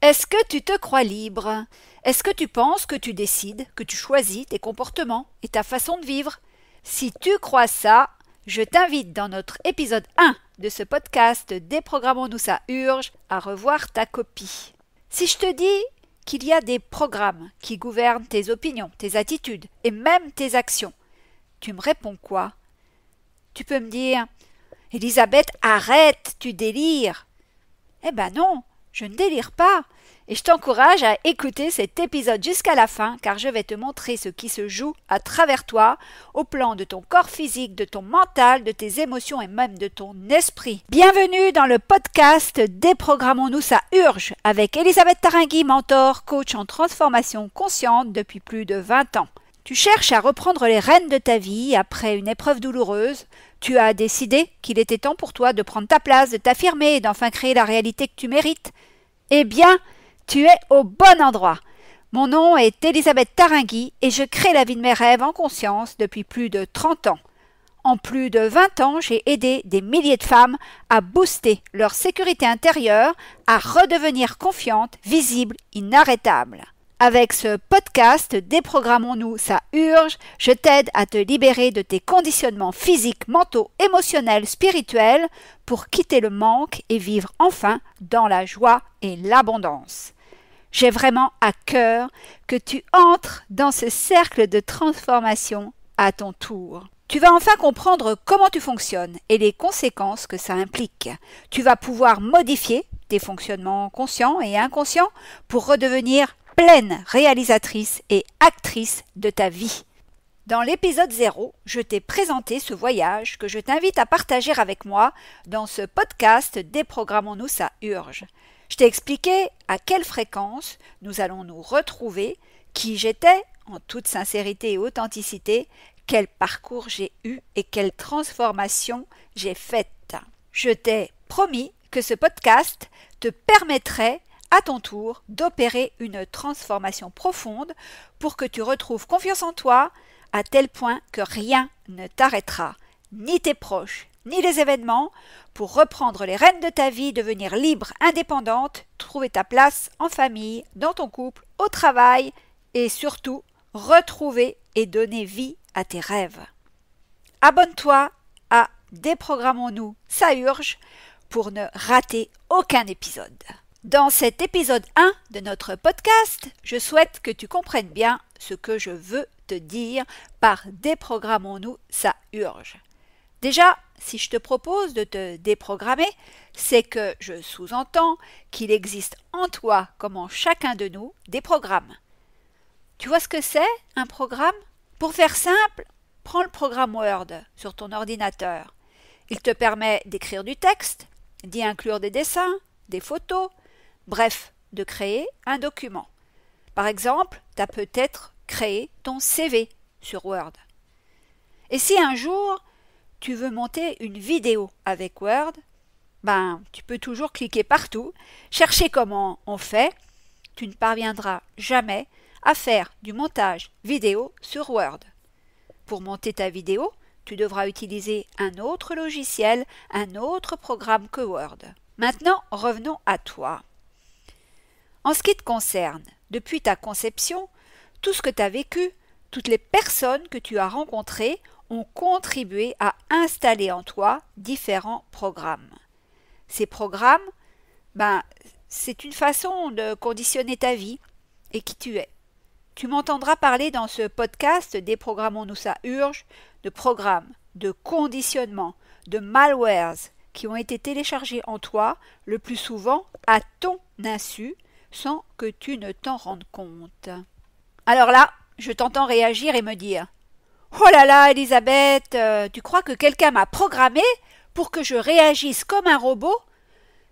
Est-ce que tu te crois libre? Est-ce que tu penses que tu décides, que tu choisis tes comportements et ta façon de vivre? Si tu crois ça, je t'invite dans notre épisode 1 de ce podcast Déprogrammons-nous ça urge à revoir ta copie. Si je te dis qu'il y a des programmes qui gouvernent tes opinions, tes attitudes et même tes actions, tu me réponds quoi? Tu peux me dire « Elisabeth, arrête, tu délires !» Eh ben non, je ne délire pas. Et je t'encourage à écouter cet épisode jusqu'à la fin car je vais te montrer ce qui se joue à travers toi, au plan de ton corps physique, de ton mental, de tes émotions et même de ton esprit. Bienvenue dans le podcast Déprogrammons-nous ça urge avec Elisabeth Taringui, mentor, coach en transformation consciente depuis plus de 20 ans. Tu cherches à reprendre les rênes de ta vie après une épreuve douloureuse. Tu as décidé qu'il était temps pour toi de prendre ta place, de t'affirmer et d'enfin créer la réalité que tu mérites. Eh bien, tu es au bon endroit. Mon nom est Elisabeth Taringui et je crée la vie de mes rêves en conscience depuis plus de 30 ans. En plus de 20 ans, j'ai aidé des milliers de femmes à booster leur sécurité intérieure, à redevenir confiantes, visibles, inarrêtables. Avec ce podcast Déprogrammons-nous ça urge, je t'aide à te libérer de tes conditionnements physiques, mentaux, émotionnels, spirituels pour quitter le manque et vivre enfin dans la joie et l'abondance. J'ai vraiment à cœur que tu entres dans ce cercle de transformation à ton tour. Tu vas enfin comprendre comment tu fonctionnes et les conséquences que ça implique. Tu vas pouvoir modifier tes fonctionnements conscients et inconscients pour redevenir pleine réalisatrice et actrice de ta vie. Dans l'épisode 0, je t'ai présenté ce voyage que je t'invite à partager avec moi dans ce podcast Déprogrammons-nous ça urge. Je t'ai expliqué à quelle fréquence nous allons nous retrouver, qui j'étais en toute sincérité et authenticité, quel parcours j'ai eu et quelle transformation j'ai faite. Je t'ai promis que ce podcast te permettrait à ton tour d'opérer une transformation profonde pour que tu retrouves confiance en toi à tel point que rien ne t'arrêtera, ni tes proches, ni les événements, pour reprendre les rênes de ta vie, devenir libre, indépendante, trouver ta place en famille, dans ton couple, au travail et surtout retrouver et donner vie à tes rêves. Abonne-toi à Déprogrammons-nous ça urge pour ne rater aucun épisode. Dans cet épisode 1 de notre podcast, je souhaite que tu comprennes bien ce que je veux te dire par Déprogrammons-nous ça urge. Déjà, si je te propose de te déprogrammer, c'est que je sous-entends qu'il existe en toi, comme en chacun de nous, des programmes. Tu vois ce que c'est, un programme? Pour faire simple, prends le programme Word sur ton ordinateur. Il te permet d'écrire du texte, d'y inclure des dessins, des photos, bref, de créer un document. Par exemple, tu as peut-être créé ton CV sur Word. Et si un jour, tu veux monter une vidéo avec Word, tu peux toujours cliquer partout, chercher comment on fait. Tu ne parviendras jamais à faire du montage vidéo sur Word. Pour monter ta vidéo, tu devras utiliser un autre logiciel, un autre programme que Word. Maintenant, revenons à toi. En ce qui te concerne, depuis ta conception, tout ce que tu as vécu, toutes les personnes que tu as rencontrées ont contribué à installer en toi différents programmes. Ces programmes, c'est une façon de conditionner ta vie et qui tu es. Tu m'entendras parler dans ce podcast Déprogrammons-nous ça urge de programmes, de conditionnements, de malwares qui ont été téléchargés en toi le plus souvent à ton insu sans que tu ne t'en rendes compte. Alors là, je t'entends réagir et me dire « Oh là là, Elisabeth, tu crois que quelqu'un m'a programmé pour que je réagisse comme un robot?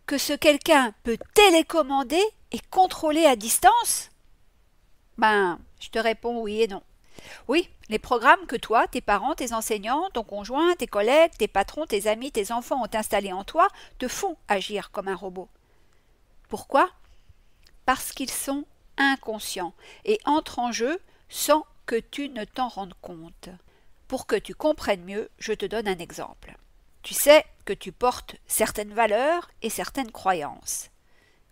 Que ce quelqu'un peut télécommander et contrôler à distance ?» Je te réponds oui et non. Oui, les programmes que toi, tes parents, tes enseignants, ton conjoint, tes collègues, tes patrons, tes amis, tes enfants ont installés en toi te font agir comme un robot. Pourquoi? Parce qu'ils sont inconscients et entrent en jeu sans que tu ne t'en rendes compte. Pour que tu comprennes mieux, je te donne un exemple. Tu sais que tu portes certaines valeurs et certaines croyances.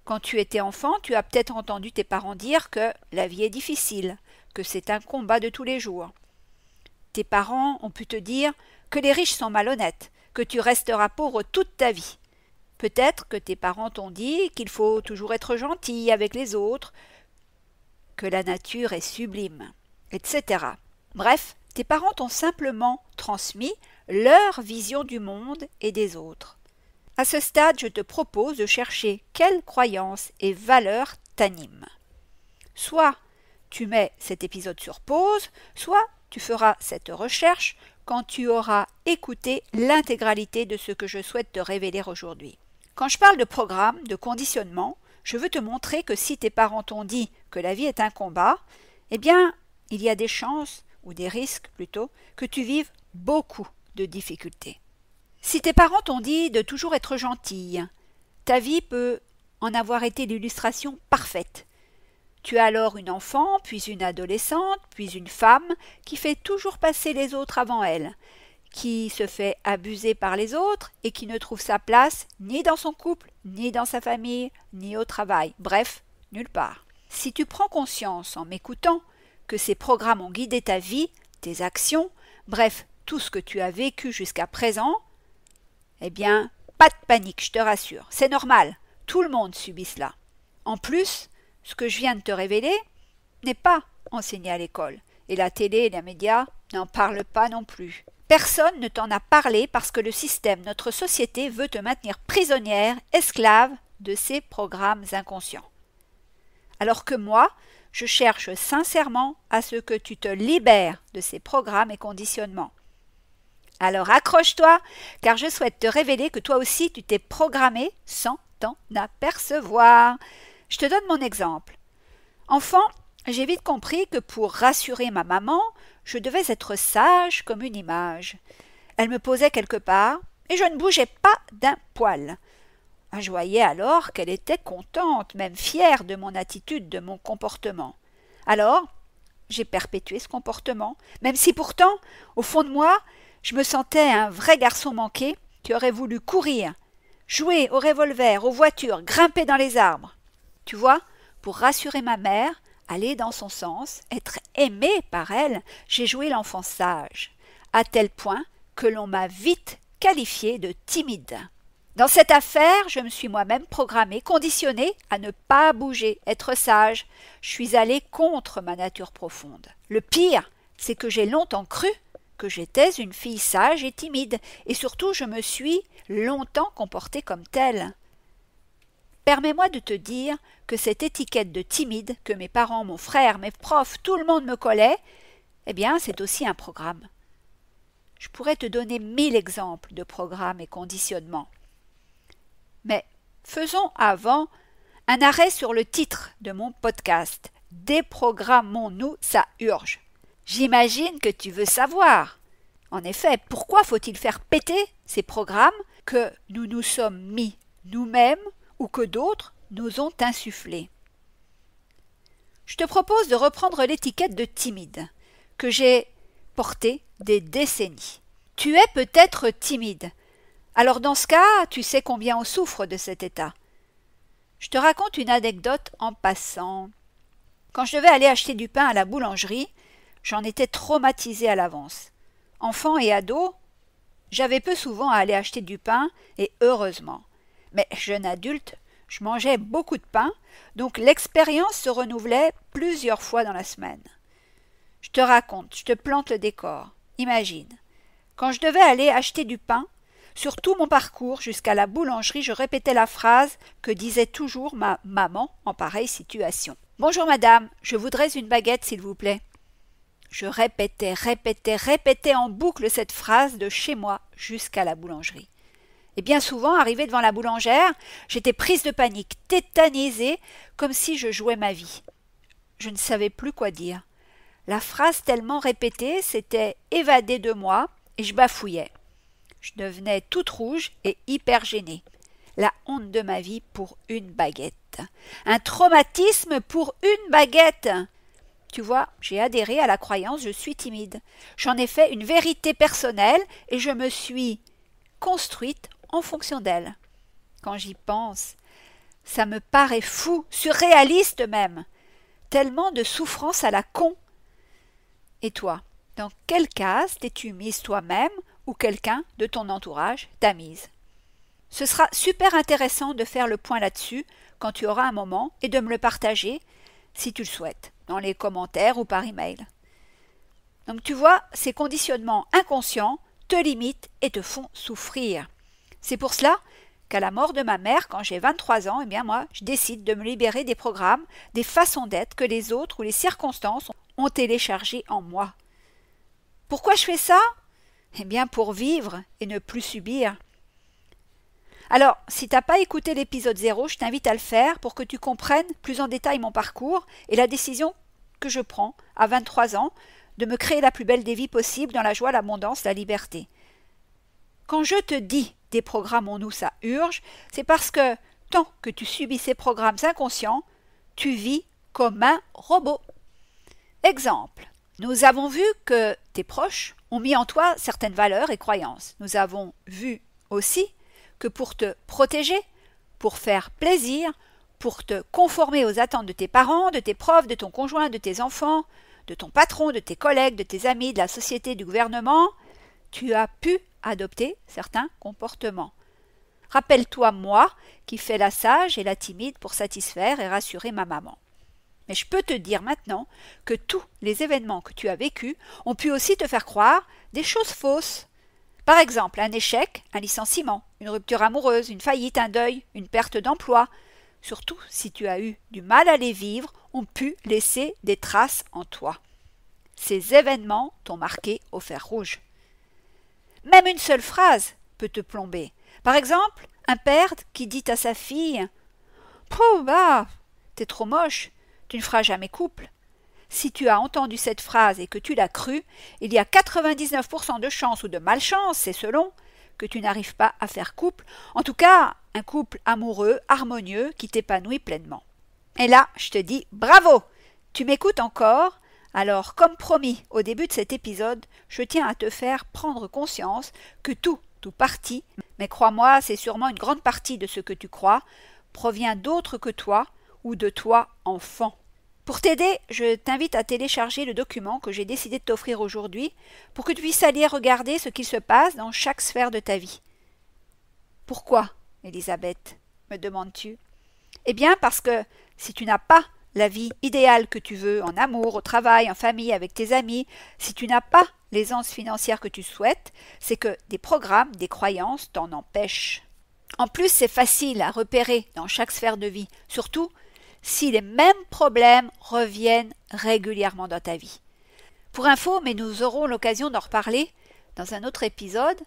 Quand tu étais enfant, tu as peut-être entendu tes parents dire que la vie est difficile, que c'est un combat de tous les jours. Tes parents ont pu te dire que les riches sont malhonnêtes, que tu resteras pauvre toute ta vie. Peut-être que tes parents t'ont dit qu'il faut toujours être gentil avec les autres, que la nature est sublime, etc. Bref, tes parents t'ont simplement transmis leur vision du monde et des autres. À ce stade, je te propose de chercher quelles croyances et valeurs t'animent. Soit tu mets cet épisode sur pause, soit tu feras cette recherche quand tu auras écouté l'intégralité de ce que je souhaite te révéler aujourd'hui. Quand je parle de programme, de conditionnement, je veux te montrer que si tes parents t'ont dit que la vie est un combat, eh bien, il y a des chances, ou des risques plutôt, que tu vives beaucoup de difficultés. Si tes parents t'ont dit de toujours être gentille, ta vie peut en avoir été l'illustration parfaite. Tu es alors une enfant, puis une adolescente, puis une femme qui fait toujours passer les autres avant elle, qui se fait abuser par les autres et qui ne trouve sa place ni dans son couple, ni dans sa famille, ni au travail, bref, nulle part. Si tu prends conscience en m'écoutant que ces programmes ont guidé ta vie, tes actions, bref, tout ce que tu as vécu jusqu'à présent, eh bien, pas de panique, je te rassure, c'est normal, tout le monde subit cela. En plus, ce que je viens de te révéler n'est pas enseigné à l'école, et la télé et les médias n'en parlent pas non plus. Personne ne t'en a parlé parce que le système, notre société, veut te maintenir prisonnière, esclave de ces programmes inconscients. Alors que moi, je cherche sincèrement à ce que tu te libères de ces programmes et conditionnements. Alors accroche-toi, car je souhaite te révéler que toi aussi tu t'es programmé sans t'en apercevoir. Je te donne mon exemple. Enfant, j'ai vite compris que pour rassurer ma maman, je devais être sage comme une image. Elle me posait quelque part, et je ne bougeais pas d'un poil. Je voyais alors qu'elle était contente, même fière de mon attitude, de mon comportement. Alors, j'ai perpétué ce comportement, même si pourtant, au fond de moi, je me sentais un vrai garçon manqué qui aurait voulu courir, jouer au revolver, aux voitures, grimper dans les arbres. Tu vois, pour rassurer ma mère, aller dans son sens, être aimé par elle, j'ai joué l'enfant sage, à tel point que l'on m'a vite qualifié de timide. Dans cette affaire, je me suis moi-même programmée, conditionnée à ne pas bouger, être sage. Je suis allée contre ma nature profonde. Le pire, c'est que j'ai longtemps cru que j'étais une fille sage et timide, et surtout je me suis longtemps comportée comme telle. Permets-moi de te dire que cette étiquette de timide que mes parents, mon frère, mes profs, tout le monde me collait, eh bien c'est aussi un programme. Je pourrais te donner 1000 exemples de programmes et conditionnements. Mais faisons avant un arrêt sur le titre de mon podcast. Déprogrammons-nous, ça urge. J'imagine que tu veux savoir. En effet, pourquoi faut-il faire péter ces programmes que nous nous sommes mis nous-mêmes ou que d'autres nous ont insufflés? Je te propose de reprendre l'étiquette de timide que j'ai portée des décennies. Tu es peut-être timide. Alors dans ce cas, tu sais combien on souffre de cet état. Je te raconte une anecdote en passant. Quand je devais aller acheter du pain à la boulangerie, j'en étais traumatisée à l'avance. Enfant et ado, j'avais peu souvent à aller acheter du pain, et heureusement. Mais jeune adulte, je mangeais beaucoup de pain, donc l'expérience se renouvelait plusieurs fois dans la semaine. Je te raconte, je te plante le décor. Imagine, quand je devais aller acheter du pain, sur tout mon parcours jusqu'à la boulangerie, je répétais la phrase que disait toujours ma maman en pareille situation. « Bonjour madame, je voudrais une baguette s'il vous plaît. » Je répétais en boucle cette phrase de chez moi jusqu'à la boulangerie. Et bien souvent, arrivée devant la boulangère, j'étais prise de panique, tétanisée, comme si je jouais ma vie. Je ne savais plus quoi dire. La phrase tellement répétée s'était évadée de moi et je bafouillais. Je devenais toute rouge et hyper gênée. La honte de ma vie pour une baguette. Un traumatisme pour une baguette. Tu vois, j'ai adhéré à la croyance je suis timide. J'en ai fait une vérité personnelle et je me suis construite en fonction d'elle. Quand j'y pense, Ça me paraît fou, surréaliste même. Tellement de souffrance à la con. Et toi, dans quelle case t'es-tu mise toi-même ou quelqu'un de ton entourage t'a mise? Ce sera super intéressant de faire le point là-dessus quand tu auras un moment et de me le partager, si tu le souhaites, dans les commentaires ou par email. Donc tu vois, ces conditionnements inconscients te limitent et te font souffrir. C'est pour cela qu'à la mort de ma mère, quand j'ai 23 ans, eh bien moi, je décide de me libérer des programmes, des façons d'être que les autres ou les circonstances ont téléchargés en moi. Pourquoi je fais ça? Eh bien pour vivre et ne plus subir. Alors, si tu n'as pas écouté l'épisode 0, je t'invite à le faire pour que tu comprennes plus en détail mon parcours et la décision que je prends à 23 ans de me créer la plus belle des vies possibles dans la joie, l'abondance, la liberté. Quand je te dis des programmes en nous, ça urge, c'est parce que tant que tu subis ces programmes inconscients, tu vis comme un robot. Exemple, nous avons vu que tes proches ont mis en toi certaines valeurs et croyances. Nous avons vu aussi que pour te protéger, pour faire plaisir, pour te conformer aux attentes de tes parents, de tes profs, de ton conjoint, de tes enfants, de ton patron, de tes collègues, de tes amis, de la société, du gouvernement, tu as pu adopter certains comportements. Rappelle-toi moi qui fais la sage et la timide pour satisfaire et rassurer ma maman. Mais je peux te dire maintenant que tous les événements que tu as vécus ont pu aussi te faire croire des choses fausses. Par exemple, un échec, un licenciement, une rupture amoureuse, une faillite, un deuil, une perte d'emploi, surtout si tu as eu du mal à les vivre, ont pu laisser des traces en toi. Ces événements t'ont marqué au fer rouge. Même une seule phrase peut te plomber. Par exemple, un père qui dit à sa fille « Oh bah, t'es trop moche, tu ne feras jamais couple ». Si tu as entendu cette phrase et que tu l'as crue, il y a 99% de chance ou de malchance, c'est selon, que tu n'arrives pas à faire couple, en tout cas un couple amoureux, harmonieux, qui t'épanouit pleinement. Et là, je te dis bravo! Tu m'écoutes encore? Alors, comme promis au début de cet épisode, je tiens à te faire prendre conscience que tout ou partie, mais crois-moi, c'est sûrement une grande partie de ce que tu crois, provient d'autre que toi ou de toi enfant. Pour t'aider, je t'invite à télécharger le document que j'ai décidé de t'offrir aujourd'hui pour que tu puisses aller regarder ce qui se passe dans chaque sphère de ta vie. Pourquoi, Elisabeth, me demandes-tu? Eh bien parce que si tu n'as pas la vie idéale que tu veux en amour, au travail, en famille, avec tes amis, si tu n'as pas l'aisance financière que tu souhaites, c'est que des programmes, des croyances t'en empêchent. En plus, c'est facile à repérer dans chaque sphère de vie, surtout si les mêmes problèmes reviennent régulièrement dans ta vie. Pour info, mais nous aurons l'occasion d'en reparler dans un autre épisode,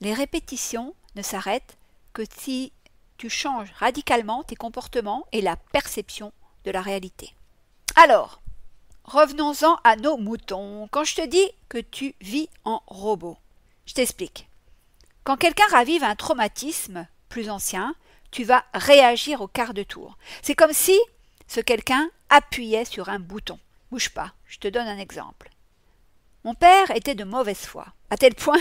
les répétitions ne s'arrêtent que si tu changes radicalement tes comportements et la perception de la réalité. Alors, revenons-en à nos moutons. Quand je te dis que tu vis en robot, je t'explique. Quand quelqu'un ravive un traumatisme plus ancien, tu vas réagir au quart de tour. C'est comme si ce quelqu'un appuyait sur un bouton. Bouge pas, je te donne un exemple. Mon père était de mauvaise foi, à tel point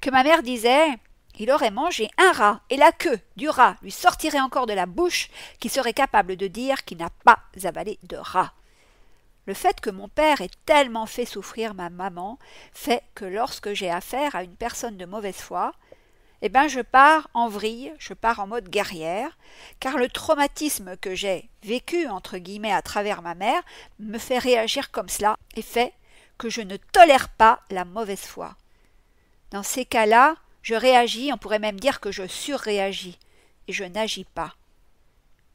que ma mère disait « Il aurait mangé un rat et la queue du rat lui sortirait encore de la bouche qu'il serait capable de dire qu'il n'a pas avalé de rat. » Le fait que mon père ait tellement fait souffrir ma maman fait que lorsque j'ai affaire à une personne de mauvaise foi, eh bien je pars en vrille, je pars en mode guerrière, car le traumatisme que j'ai vécu, entre guillemets, à travers ma mère, me fait réagir comme cela et fait que je ne tolère pas la mauvaise foi. Dans ces cas-là, je réagis, on pourrait même dire que je surréagis, et je n'agis pas.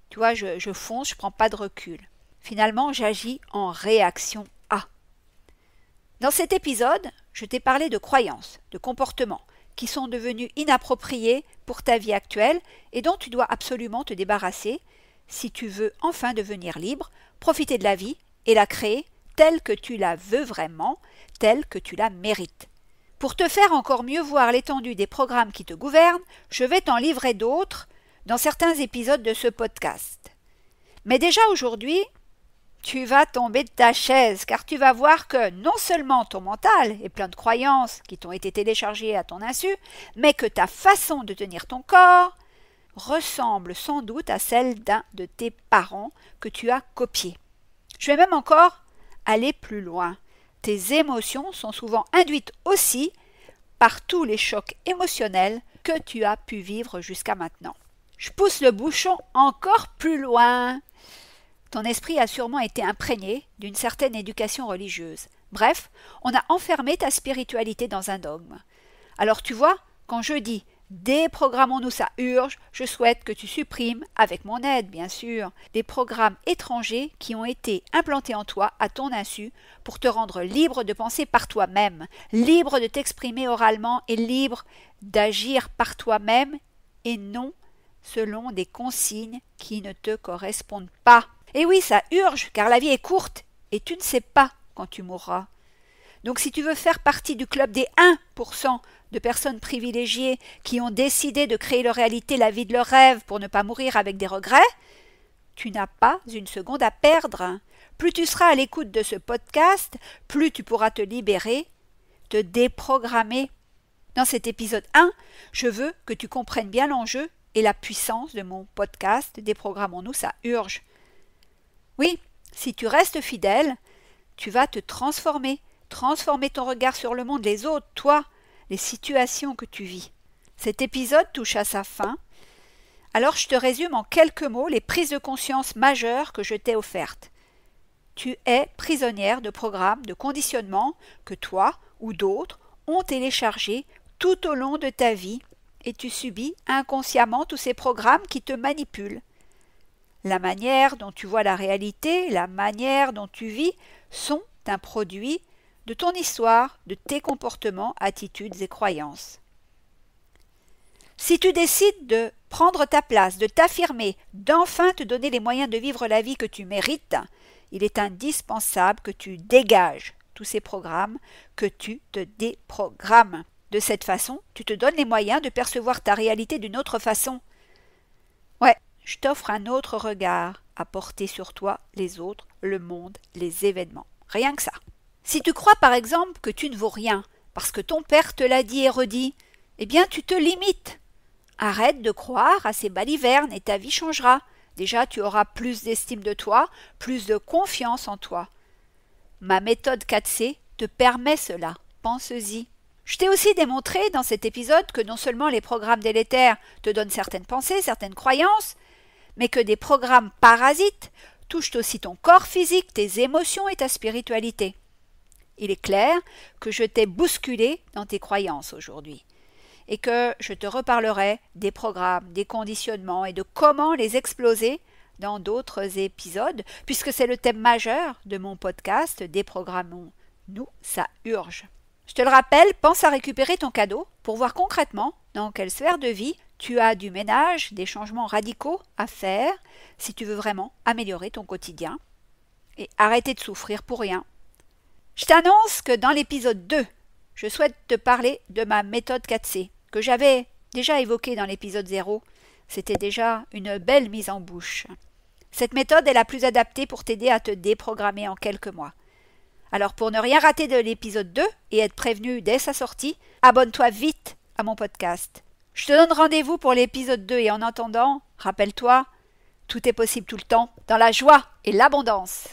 Tu vois, je fonce, je ne prends pas de recul. Finalement, j'agis en réaction à. Dans cet épisode, je t'ai parlé de croyances, de comportements, qui sont devenus inappropriés pour ta vie actuelle et dont tu dois absolument te débarrasser si tu veux enfin devenir libre, profiter de la vie et la créer telle que tu la veux vraiment, telle que tu la mérites. Pour te faire encore mieux voir l'étendue des programmes qui te gouvernent, je vais t'en livrer d'autres dans certains épisodes de ce podcast. Mais déjà aujourd'hui, tu vas tomber de ta chaise car tu vas voir que non seulement ton mental est plein de croyances qui t'ont été téléchargées à ton insu, mais que ta façon de tenir ton corps, ressemble sans doute à celle d'un de tes parents que tu as copié. Je vais même encore aller plus loin. Tes émotions sont souvent induites aussi par tous les chocs émotionnels que tu as pu vivre jusqu'à maintenant. Je pousse le bouchon encore plus loin. Ton esprit a sûrement été imprégné d'une certaine éducation religieuse. Bref, on a enfermé ta spiritualité dans un dogme. Alors tu vois, quand je dis « déprogrammons-nous, ça urge », je souhaite que tu supprimes, avec mon aide bien sûr, des programmes étrangers qui ont été implantés en toi à ton insu pour te rendre libre de penser par toi-même, libre de t'exprimer oralement et libre d'agir par toi-même et non selon des consignes qui ne te correspondent pas. Et oui, ça urge, car la vie est courte et tu ne sais pas quand tu mourras. Donc si tu veux faire partie du club des 1% de personnes privilégiées qui ont décidé de créer leur réalité, la vie de leurs rêves pour ne pas mourir avec des regrets, tu n'as pas une seconde à perdre. Plus tu seras à l'écoute de ce podcast, plus tu pourras te libérer, te déprogrammer. Dans cet épisode 1, je veux que tu comprennes bien l'enjeu et la puissance de mon podcast Déprogrammons-nous, ça urge. Oui, si tu restes fidèle, tu vas te transformer ton regard sur le monde, les autres, toi, les situations que tu vis. Cet épisode touche à sa fin. Alors je te résume en quelques mots les prises de conscience majeures que je t'ai offertes. Tu es prisonnière de programmes de conditionnement que toi ou d'autres ont téléchargés tout au long de ta vie et tu subis inconsciemment tous ces programmes qui te manipulent. La manière dont tu vois la réalité, la manière dont tu vis sont un produit de ton histoire, de tes comportements, attitudes et croyances. Si tu décides de prendre ta place, de t'affirmer, d'enfin te donner les moyens de vivre la vie que tu mérites, il est indispensable que tu dégages tous ces programmes, que tu te déprogrammes. De cette façon, tu te donnes les moyens de percevoir ta réalité d'une autre façon. Ouais, je t'offre un autre regard à porter sur toi, les autres, le monde, les événements. Rien que ça. Si tu crois par exemple que tu ne vaux rien, parce que ton père te l'a dit et redit, eh bien tu te limites. Arrête de croire à ces balivernes et ta vie changera. Déjà tu auras plus d'estime de toi, plus de confiance en toi. Ma méthode 4C te permet cela. Pense-y. Je t'ai aussi démontré dans cet épisode que non seulement les programmes délétères te donnent certaines pensées, certaines croyances, mais que des programmes parasites touchent aussi ton corps physique, tes émotions et ta spiritualité. Il est clair que je t'ai bousculé dans tes croyances aujourd'hui et que je te reparlerai des programmes, des conditionnements et de comment les exploser dans d'autres épisodes, puisque c'est le thème majeur de mon podcast Déprogrammons-nous, ça urge. Je te le rappelle, pense à récupérer ton cadeau pour voir concrètement dans quelle sphère de vie tu as du ménage, des changements radicaux à faire si tu veux vraiment améliorer ton quotidien et arrêter de souffrir pour rien. Je t'annonce que dans l'épisode 2, je souhaite te parler de ma méthode 4C, que j'avais déjà évoquée dans l'épisode 0. C'était déjà une belle mise en bouche. Cette méthode est la plus adaptée pour t'aider à te déprogrammer en quelques mois. Alors pour ne rien rater de l'épisode 2 et être prévenu dès sa sortie, abonne-toi vite à mon podcast. Je te donne rendez-vous pour l'épisode 2 et en attendant, rappelle-toi, tout est possible tout le temps, dans la joie et l'abondance.